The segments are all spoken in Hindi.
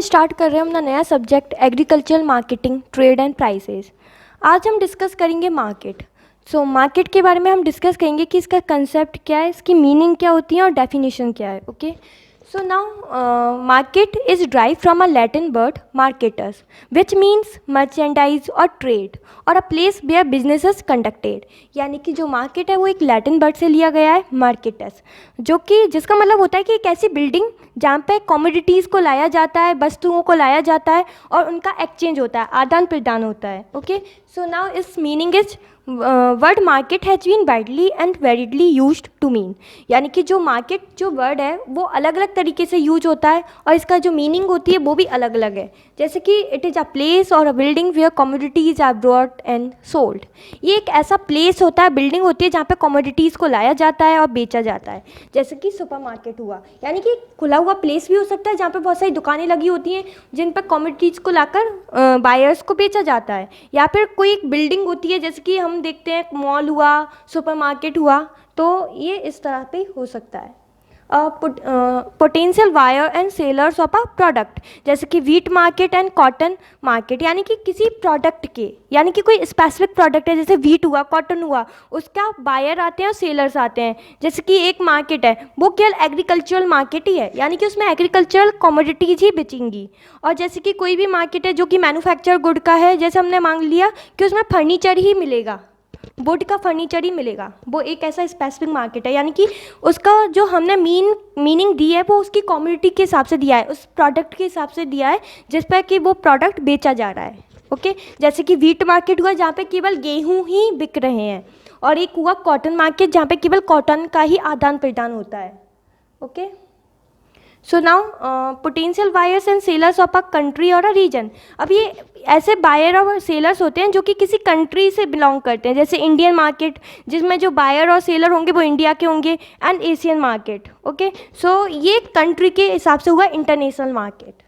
स्टार्ट कर रहे हैं अपना नया subject agricultural marketing trade and prices. आज हम डिस्कस करेंगे मार्केट। मार्केट के बारे में हम डिस्कस करेंगे कि इसका कंसेप्ट क्या है, इसकी मीनिंग क्या होती है और डेफिनेशन क्या है। Okay, so now market is drive from a Latin word marketers which means merchandise और ट्रेड और a place where businesses conducted. यानी कि जो मार्केट है वो एक लैटिन वर्ड से लिया गया है मार्केटस, जो कि जिसका मतलब होता है कि एक ऐसी बिल्डिंग जहाँ पे कमोडिटीज़ को लाया जाता है, वस्तुओं को लाया जाता है और उनका एक्सचेंज होता है, आदान प्रदान होता है। Okay, so now is meaning is word market has been widely and variedly used to mean. यानी कि जो मार्केट जो वर्ड है वो अलग अलग तरीके से यूज होता है और इसका जो मीनिंग होती है वो भी अलग अलग है। जैसे कि it is a place or a building where commodities are brought and sold. ये एक ऐसा प्लेस होता है, बिल्डिंग होती है जहाँ पे कमोडिटीज़ को लाया जाता है और बेचा जाता है। जैसे कि सुपर मार्केट हुआ, यानी कि खुला हुआ प्लेस भी हो सकता है जहाँ पे बहुत सारी दुकानें लगी होती हैं जिन पर कमोडिटीज़ को लाकर बायर्स को बेचा जाता है। या फिर कोई एक बिल्डिंग होती है, जैसे कि हम देखते हैं मॉल हुआ, सुपर मार्केट हुआ, तो ये इस तरह पे हो सकता है। Potential buyer and sellers of a product, जैसे कि wheat market and cotton market. यानी कि किसी प्रोडक्ट के, यानी कि कोई स्पेसिफिक प्रोडक्ट है, जैसे वीट हुआ, कॉटन हुआ, उसका बायर आते हैं और सेलर्स आते हैं। जैसे कि एक मार्केट है वो केवल एग्रीकल्चरल मार्केट ही है, यानी कि उसमें एग्रीकल्चरल कमोडिटीज़ ही बेचेंगी। और जैसे कि कोई भी मार्केट है जो कि मैन्युफैक्चर गुड का है, जैसे हमने मांग लिया कि उसमें फर्नीचर ही मिलेगा, वुड का फर्नीचर ही मिलेगा, वो एक ऐसा स्पेसिफिक मार्केट है। यानी कि उसका जो हमने मीनिंग दी है वो उसकी कम्युनिटी के हिसाब से दिया है, उस प्रोडक्ट के हिसाब से दिया है जिस पर कि वो प्रोडक्ट बेचा जा रहा है। ओके, जैसे कि वीट मार्केट हुआ जहाँ पे केवल गेहूँ ही बिक रहे हैं, और एक हुआ कॉटन मार्केट जहाँ पे केवल कॉटन का ही आदान प्रदान होता है। Okay, so now potential buyers and sellers of a country और अ रीजन। अब ये ऐसे बायर और सेलर्स होते हैं जो कि किसी कंट्री से बिलोंग करते हैं, जैसे इंडियन मार्केट जिसमें जो बायर और सेलर होंगे वो इंडिया के होंगे, and Asian market. Okay, so ये कंट्री के हिसाब से हुआ international market.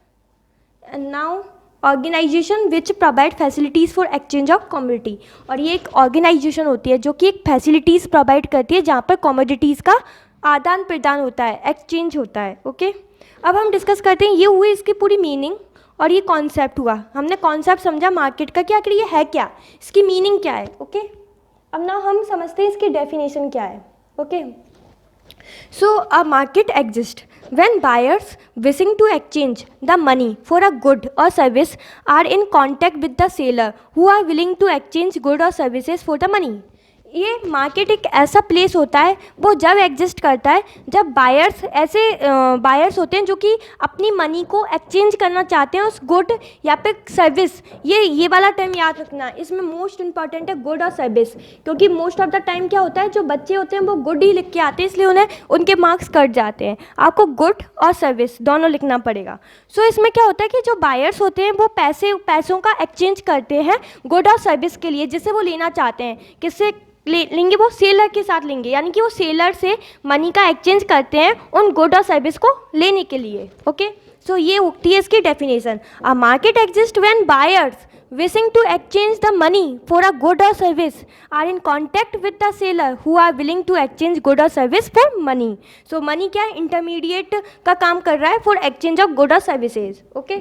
And now organisation which provide facilities for exchange of commodity. और ये एक ऑर्गेनाइजेशन होती है जो कि एक फैसिलिटीज़ प्रोवाइड करती है जहाँ पर कमोडिटीज़ का आदान प्रदान होता है, एक्सचेंज होता है। ओके, अब हम डिस्कस करते हैं, ये हुई इसकी पूरी मीनिंग और ये कॉन्सेप्ट हुआ। हमने कॉन्सेप्ट समझा मार्केट का कि आखिर ये है क्या, इसकी मीनिंग क्या है। ओके, अब ना हम समझते हैं इसकी डेफिनेशन क्या है। Okay, so a market exist when buyers wishing to exchange the money for a good or service are in contact with the seller who are willing to exchange good or services for the money। ये मार्केट एक ऐसा प्लेस होता है वो जब एग्जिस्ट करता है जब बायर्स ऐसे बायर्स होते हैं जो कि अपनी मनी को एक्सचेंज करना चाहते हैं उस गुड या फिर सर्विस। ये वाला टर्म याद रखना, इसमें मोस्ट इंपॉर्टेंट है गुड और सर्विस, क्योंकि मोस्ट ऑफ द टाइम क्या होता है जो बच्चे होते हैं वो गुड ही लिख के आते हैं, इसलिए उन्हें उनके मार्क्स कट जाते हैं। आपको गुड और सर्विस दोनों लिखना पड़ेगा। सो इसमें क्या होता है कि जो बायर्स होते हैं वो पैसों का एक्सचेंज करते हैं गुड और सर्विस के लिए, जिससे वो लेना चाहते हैं। किससे लेंगे? वो सेलर के साथ लेंगे, यानी कि वो सेलर से मनी का एक्सचेंज करते हैं उन गुड और सर्विस को लेने के लिए। ओके, सो ये होती है इसकी definition. A market exist when buyers wishing to exchange the money for a good or service are in contact with the seller who are willing to exchange good or service for money। so money क्या है? इंटरमीडिएट का काम कर रहा है for exchange of good or services। okay,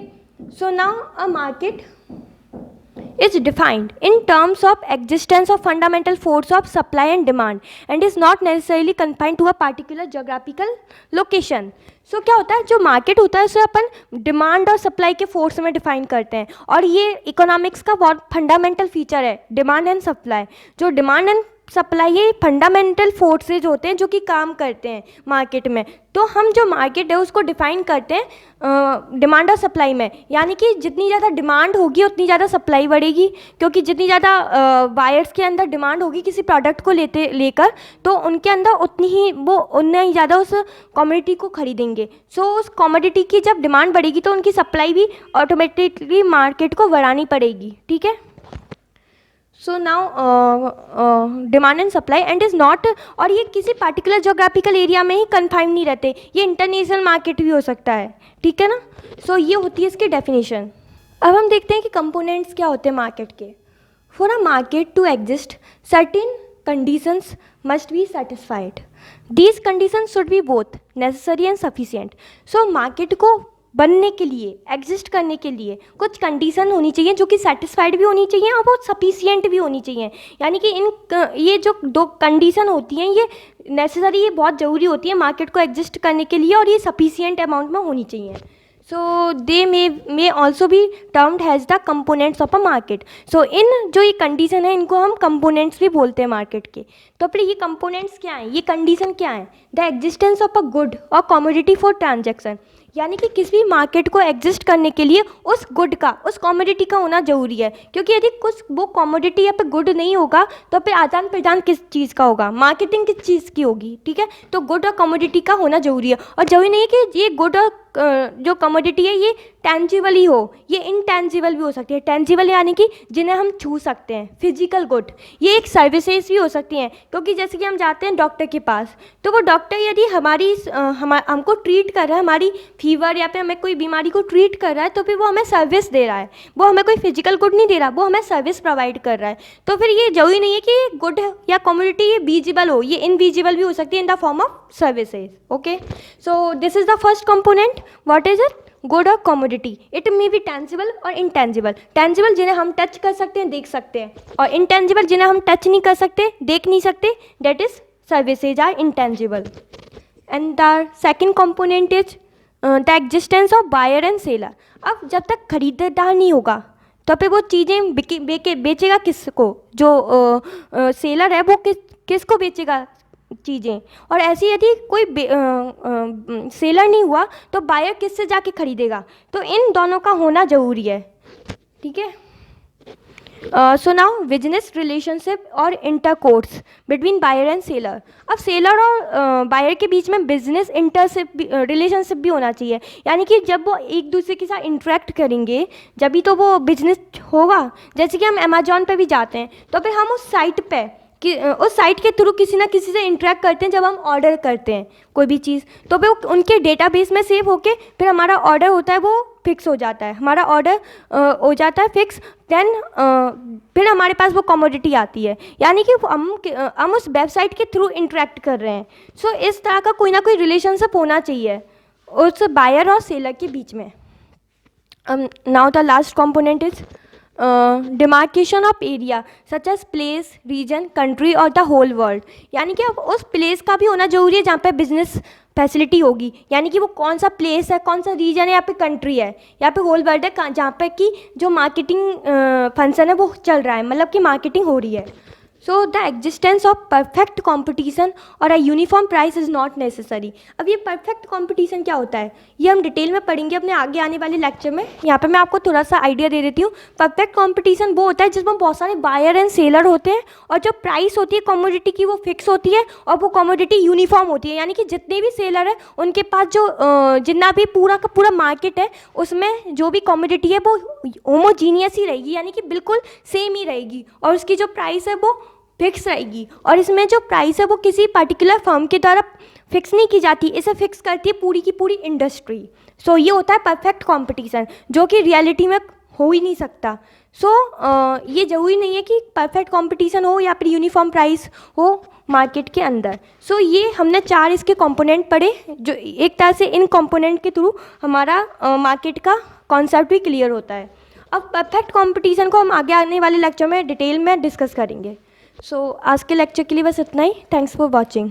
so now a market is defined in terms of existence of fundamental force of supply and demand and is not necessarily confined to a particular geographical location। सो क्या होता है, जो मार्केट होता है उसे अपन डिमांड और सप्लाई के फोर्स में डिफाइन करते हैं, और ये इकोनॉमिक्स का बहुत फंडामेंटल फीचर है, डिमांड एंड सप्लाई। जो डिमांड एंड सप्लाई ये फंडामेंटल फोर्सेज होते हैं जो कि काम करते हैं मार्केट में। तो हम जो मार्केट है उसको डिफाइन करते हैं डिमांड और सप्लाई में, यानी कि जितनी ज़्यादा डिमांड होगी उतनी ज़्यादा सप्लाई बढ़ेगी, क्योंकि जितनी ज़्यादा बायर्स के अंदर डिमांड होगी किसी प्रोडक्ट को लेकर तो उनके अंदर उतनी ही ज़्यादा उस कमोडिटी को खरीदेंगे। सो उस कमोडिटी की जब डिमांड बढ़ेगी तो उनकी सप्लाई भी ऑटोमेटिकली मार्केट को बढ़ानी पड़ेगी। ठीक है, so now demand and supply and is not, और ये किसी पार्टिकुलर जोग्राफिकल एरिया में ही कन्फाइन नहीं रहते, ये इंटरनेशनल मार्केट भी हो सकता है। ठीक है ना, सो ये होती है इसकी डेफिनेशन। अब हम देखते हैं कि कंपोनेंट्स क्या होते हैं मार्केट के। For a market to exist certain conditions must be satisfied. These conditions should be both necessary and sufficient. So market को बनने के लिए, एग्जिस्ट करने के लिए कुछ कंडीशन होनी चाहिए जो कि सेटिस्फाइड भी होनी चाहिए और बहुत सफिशिएंट भी होनी चाहिए। यानी कि ये जो दो कंडीशन होती हैं ये नेसेसरी, ये बहुत ज़रूरी होती है मार्केट को एग्जिस्ट करने के लिए, और ये सफिशिएंट अमाउंट में होनी चाहिए। So they may also be termed has the components of a market. So in जो ये कंडीशन है इनको हम कंपोनेंट्स भी बोलते हैं मार्केट के। तो फिर ये कंपोनेंट्स क्या हैं, ये कंडीशन क्या है? The existence of a good or commodity for transaction, यानी कि किसी भी मार्केट को एग्जिस्ट करने के लिए उस गुड का, उस कमोडिटी का होना ज़रूरी है। क्योंकि यदि कुछ वो कमोडिटी या फिर गुड नहीं होगा तो फिर आदान प्रदान किस चीज़ का होगा, मार्केटिंग किस चीज़ की होगी, ठीक है। तो गुड और कमोडिटी का होना ज़रूरी है, और ज़रूरी नहीं है कि ये गुड और जो कमोडिटी है ये टेंजिबल ही हो, ये इनटेंजिबल भी हो सकती है। टेंजिबल यानी कि जिन्हें हम छू सकते हैं, फिजिकल गुड। ये एक सर्विसेज भी हो सकती हैं, क्योंकि जैसे कि हम जाते हैं डॉक्टर के पास, तो वो डॉक्टर यदि हमको ट्रीट कर रहा है, हमारी फीवर या फिर हमें कोई बीमारी को ट्रीट कर रहा है, तो फिर वो हमें सर्विस दे रहा है, वो हमें कोई फिजिकल गुड नहीं दे रहा, वो हमें सर्विस प्रोवाइड कर रहा है। तो फिर ये जरूरी नहीं है कि ये गुड या कमोडिटी ये विजिबल हो, ये इनविजिबल भी हो सकती है in the form of services. Okay, so this is the first component. What is it? Good or commodity. It may be tangible or intangible. Tangible जिन्हें हम टच कर सकते हैं, देख सकते हैं, और इनटेंजिबल जिन्हें हम टच नहीं कर सकते, देख नहीं सकते, that is services are intangible. And the second component is the existence of buyer and seller. अब जब तक खरीदार नहीं होगा तो फिर वो चीज़ें बेचेगा किसको? जो सेलर है वो किसको बेचेगा चीज़ें? और ऐसी यदि कोई सेलर नहीं हुआ तो बायर किससे जाके खरीदेगा? तो इन दोनों का होना ज़रूरी है, ठीक है। सो नाउ बिजनेस रिलेशनशिप और intercourse between buyer and seller. अब सेलर और बायर के बीच में बिजनेस रिलेशनशिप भी होना चाहिए, यानी कि जब वो एक दूसरे के साथ इंटरेक्ट करेंगे जभी तो वो बिजनेस होगा। जैसे कि हम अमेजोन पे भी जाते हैं तो फिर हम उस साइट पे उस साइट के थ्रू किसी ना किसी से इंटरेक्ट करते हैं जब हम ऑर्डर करते हैं कोई भी चीज़, तो फिर उनके डेटाबेस में सेव होके फिर हमारा ऑर्डर होता है वो फिक्स हो जाता है, हमारा ऑर्डर हो जाता है फिक्स। देन फिर हमारे पास वो कमोडिटी आती है, यानी कि हम उस वेबसाइट के थ्रू इंटरेक्ट कर रहे हैं। सो इस तरह का कोई ना कोई रिलेशनशिप होना चाहिए उस बायर और सेलर के बीच में। Now the last component is demarcation of area such as place, region, country और द होल वर्ल्ड। यानी कि अब उस प्लेस का भी होना जरूरी है जहाँ पे बिजनेस फैसिलिटी होगी, यानी कि वो कौन सा प्लेस है, कौन सा रीजन है, या फिर कंट्री है, या फिर होल वर्ल्ड है जहाँ पे कि जो मार्केटिंग फंक्शन है वो चल रहा है, मतलब कि मार्केटिंग हो रही है। So the existence of perfect competition or a uniform price is not necessary. अब ये परफेक्ट कॉम्पिटिशन क्या होता है ये हम डिटेल में पढ़ेंगे अपने आगे आने वाले लेक्चर में। यहाँ पे मैं आपको थोड़ा सा आइडिया दे देती हूँ। परफेक्ट कॉम्पिटिशन वो होता है जिसमें बहुत सारे बायर एंड सेलर होते हैं, और जो प्राइस होती है कमोडिटी की वो फिक्स होती है, और वो कमोडिटी यूनिफॉर्म होती है, यानी कि जितने भी सेलर है उनके पास जो जितना भी पूरा का पूरा मार्केट है उसमें जो भी कमोडिटी है वो होमोजीनियस ही रहेगी, यानी कि बिल्कुल सेम ही रहेगी, और उसकी जो प्राइस है वो फिक्स रहेगी। और इसमें जो प्राइस है वो किसी पर्टिकुलर फर्म के द्वारा फिक्स नहीं की जाती, इसे फिक्स करती है पूरी की पूरी इंडस्ट्री। सो ये होता है परफेक्ट कंपटीशन, जो कि रियलिटी में हो ही नहीं सकता। सो ये ज़रूरी नहीं है कि परफेक्ट कंपटीशन हो या फिर यूनिफॉर्म प्राइस हो मार्केट के अंदर। सो ये हमने 4 इसके कंपोनेंट पढ़े, जो एक तरह से इन कंपोनेंट के थ्रू हमारा मार्केट का कॉन्सेप्ट भी क्लियर होता है। अब परफेक्ट कंपटीशन को हम आगे आने वाले लेक्चर में डिटेल में डिस्कस करेंगे। सो आज के लेक्चर के लिए बस इतना ही। Thanks for watching.